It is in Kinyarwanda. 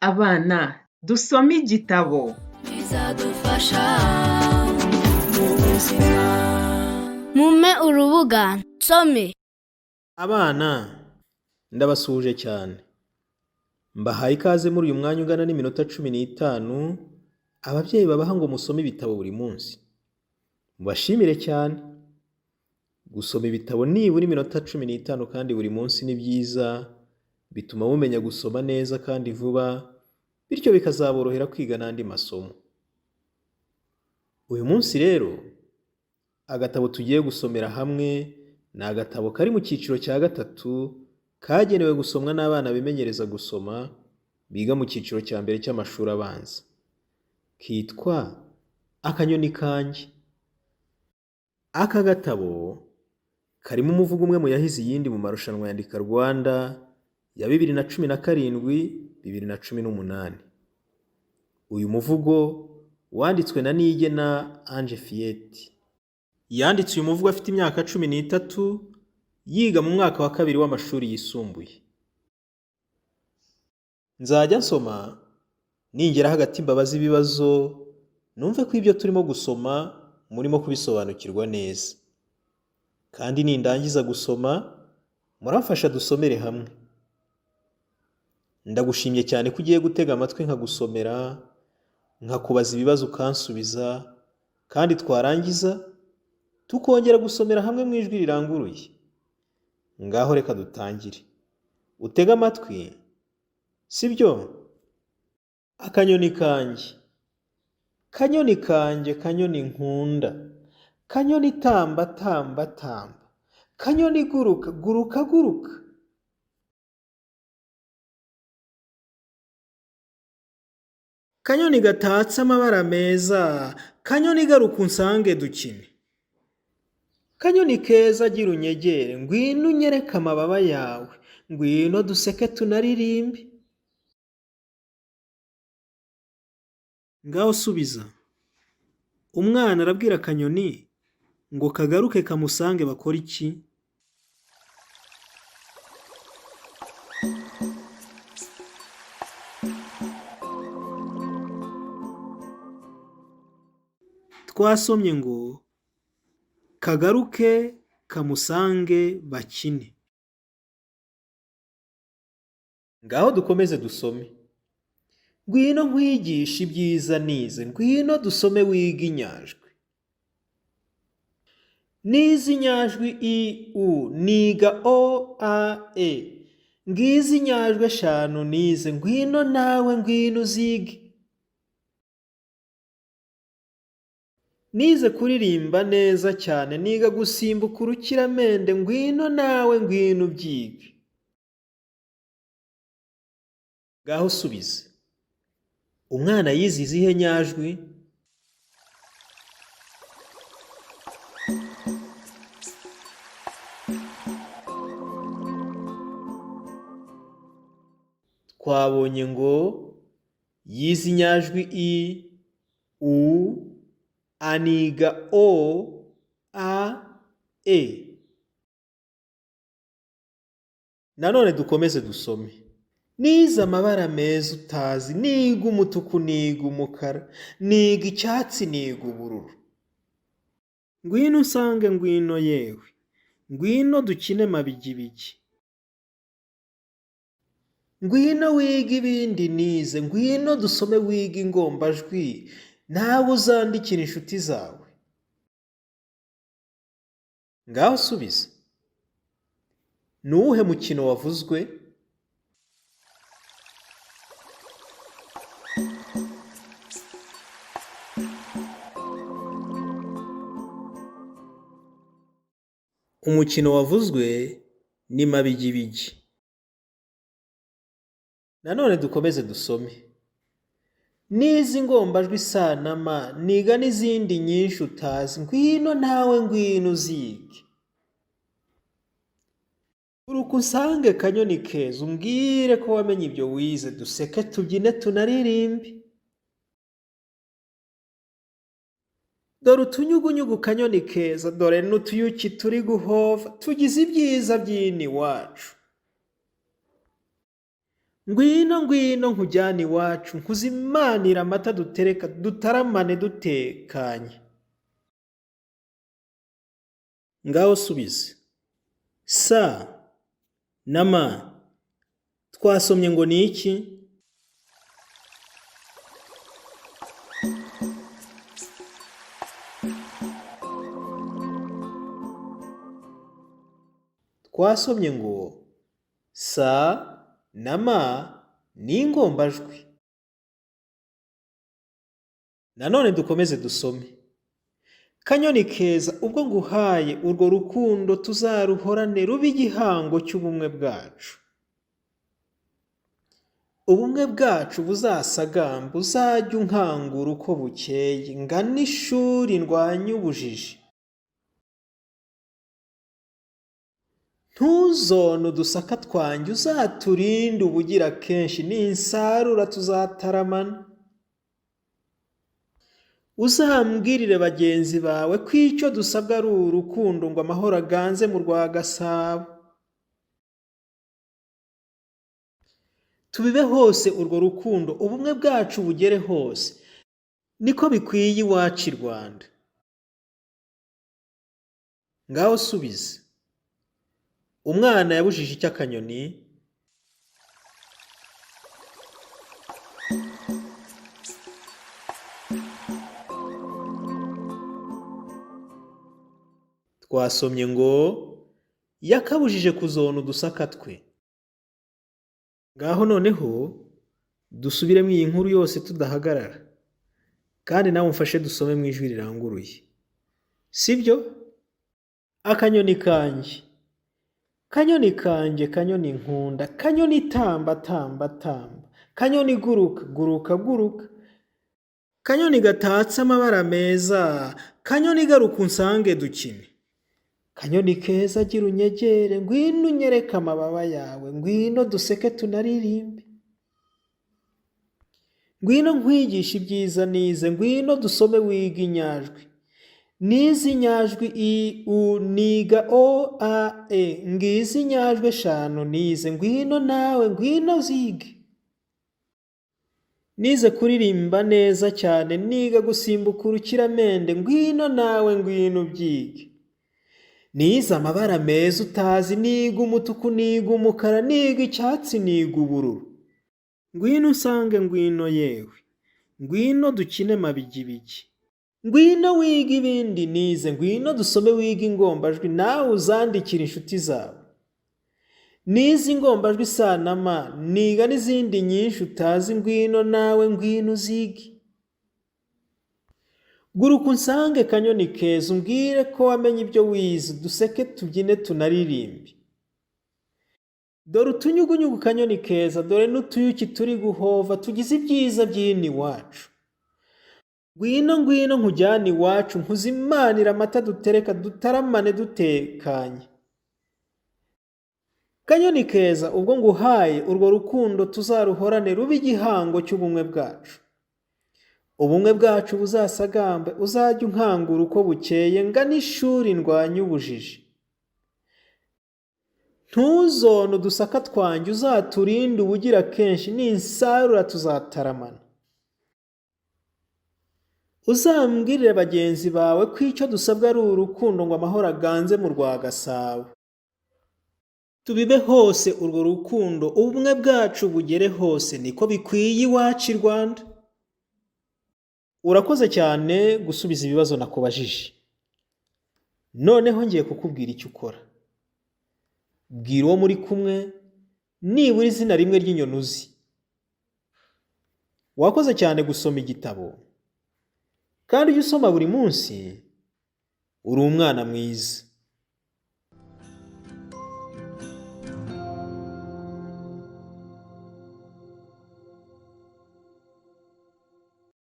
Abana, dusome igitabo. bizadufasha mu buzima. Mumpe urubuga nsome. Abana, ndabasuhuje cyane. Mbahaye ikaze muri uyu mwanya ungana n'iminota 15 ababyeyi babaha ngo musome ibitabo buri munsi. Mubashimire cyane. Gusoma ibitabo nibura iminota 15 kandi buri munsi ni byiza, bituma mumenya gusoma neza kandi vuba, bityo bikazaborohera kwiga n'andi masomo. Uyu munsi rero, agatabo tugiye gusomera hamwe ni agatabo kari mu cyiciro cya 3 kagenewe gusomwa n'abana bimenyereza gusoma biga mu cyiciro cya mbere cy'amashuri abanza. Kitwa Akanyoni kange. Aka gatabo karimo umuvugo umwe mu yahize iyindi mu marushanwa ya Andika Rwanda ya 2017-2018. Uyu muvugo wanditswe na NIYIGENA Ange Fillettete. Yanditse uyu muvugo afite imyaka 13 yiga mu mwaka wa 2 w'amashuri yisumbuye. Nzajya nsoma ningera hagati mbabaza ibibazo numve ko ibyo turimo gusoma murimo kubisobanukirwa neza. Kandi nindangiza gusoma muramfasha dusomere hamwe. Ndagushimye cyane ko ugiye gutega amatwi nkagusomera, nkakubaza ibibazo ukansubiza, kandi twarangiza tukongera gusomera hamwe mu ijwi riranguruye. Ngaho reka dutangire. Utega amatwi, sibyo? Akanyoni kange. Kanyoni kange, kanyoni nkunda. Kanyoni tamba tamba tamba. Kanyoni guruka guruka guruka. Kanyoni gatatse amabara meza. Kanyoni garuka unsange dukine. Kanyoni keza gira unyegere, ngwino unyereke amababa yawe, ngwino duseke tunaririmbe. Ngaho subiza. Umwana arabwira akanyoni ngo kagaruke kamusange bakora iki? Twasomye ngo kagaruke kamusange bakine. Ngaho dukomeze dusome. Ngwino nkwigisha ibyiza nize, ngwino dusome wiga inyajwi. Nize inyajwi i, u, niga o, a, e. Ngize inyajwi 5 nize, ngwino nawe ngwino uzige. Nize kuririmba neza cyane, niga gusimbuka urukiramende, ngwino nawe ngwino ubyige. Ngaho subize. Umwana yize izihe nyajwi? Twabonye ngo yize inyajwi i, u, aniga o, a, e. Nanone dukomeze dusome. Nize amabara meza utazi, niga umutuku niga umukara, niga icyatsi niga ubururu. Ngwino unsange ngwino yewe, ngwino dukine mabigibigi. Ngwino wiga ibindi nize, ngwino dusome wiga ingombajwi, nawe uzandikira inshuti zawe. Ngaho subiza. Nuwuhe mukino wavuzwe? Umukino wavuzwe ni mabigibigi. Nanone dukomeze dusome. Nize ingombajwi sa na ma, niga n'izindi nyinshi utazi, ngwino nawe ngwino uzige. Guruka unsange kanyoni keza, umbwire ko wamenye ibyo wize, duseke tubyine tunaririmbe. Dore utunyugunyugu kanyoni keza, dore n'utuyuki turi guhova, tugize ibyiza by'ini wacu. ngwino ngwino nkujyane iwacu nkuzimanira amata dutaramane dutekanye. Ngaho subize. Sa na ma twasomye ngo ni iki? Twasomye ngo sa na ma ni ingombajwi. Nanone dukomeze dusome. Kanyoni keza, ubwo nguhaye urwo rukundo tuzaruhorane rube igihango cy'ubumwe bwacu. Ubumwe bwacu buzasagamba, uzajya unkangura uko bukeye, ngana ishuri ndwanye ubujiji. Ntuzone udusaka twanjye, uzaturinde ubugira kenshi, ninsarura tuzataramana. Uzambwirire bagenzi bawe ko icyo dusabwa ari urukundo, ngo amahoro aganze mu Rwagasabo. Tubibe hose urwo rukundo, ubumwe bwacu bugere hose, niko bikwiye iwacu i Rwanda. Ngaho subize. Umwana yabujije icyo akanyoni? Twasomye ngo yakabujije kuzona udusaka twe. Ngaho noneho dusubiremo iyi nkuru yose tudahagarara, kandi nawe umfashe dusome mu ijwi riranguruye, sibyo? Akanyoni kange, kanyoni kange, kanyoni nkunda, kanyoni tamba tamba tamba, kanyoni guruka guruka guruka, kanyoni gatatse amabara meza, kanyoni garuka unsange dukine. Kanyoni keza gira unyegere, ngwino unyereke amababa yawe, ngwino duseke tunaririmbe. Ngwino nkwigisha ibyiza nize, ngwino dusome wiga inyajwi. Nize inyajwi i, u, niga o, a, e, ngize inyajwi 5 nize, ngwino nawe ngwino zige. Nize kuririmba neza cyane, niga gusimbuka urukiramende, ngwino nawe ngwino ubyige. Nize amabara meza utazi, niga umutuku, niga umukara, niga icyatsi, niga ubururu. Ngwino usange ngwino yewe, ngwino dukine mabigibigi. Ngwino wiga ibindi nize, ngwino dusome wiga ingombajwi, nawe uzandikira inshuti zawe. Nize ingombajwi sa na ma, niga n'izindi nyinshi utazi, ngwino nawe ngwino uzige. Guruka unsange kanyoni keza, umbwire ko wamenye ibyo wize, duseke tubyine tunaririmbe. Dore utunyugunyugu kanyoni keza, dore n'utuyuki turi guhova, tugize ibyiza by'ino iwacu. Ngwino ngwino nkujyane iwacu, nkuzimanira amata dutaramane dutekanye. Kanyoni keza, ubwo nguhaye urwo rukundo tuzaruhorane rube igihango cy'ubumwe bwacu. Ubumwe bwacu buzasagambe, uzajya unkangura uko bukeye, ngana ishuri ndwanye ubujiji. Ntuzone udusaka twanjye, uzaturinde ubugira kenshi, ninsarura tuzataramana. Uzambwirire bagenzi bawe ko icyo dusabwa ari urukundo, ngo amahoro aganze mu Rwagasabo. Tubibe hose urwo rukundo, ubumwe bwacu bugere hose, niko bikwiye iwacu i Rwanda. Urakoze cyane gusubiza ibibazo nakubajije. Noneho ngiye kukubwira icyo ukora. Bwira uwo muri kumwe nibura izina rimwe ry'inyoni uzi. Wakoze cyane gusoma igitabo, kandi ujye usoma buri munsi. Uri umwana mwiza.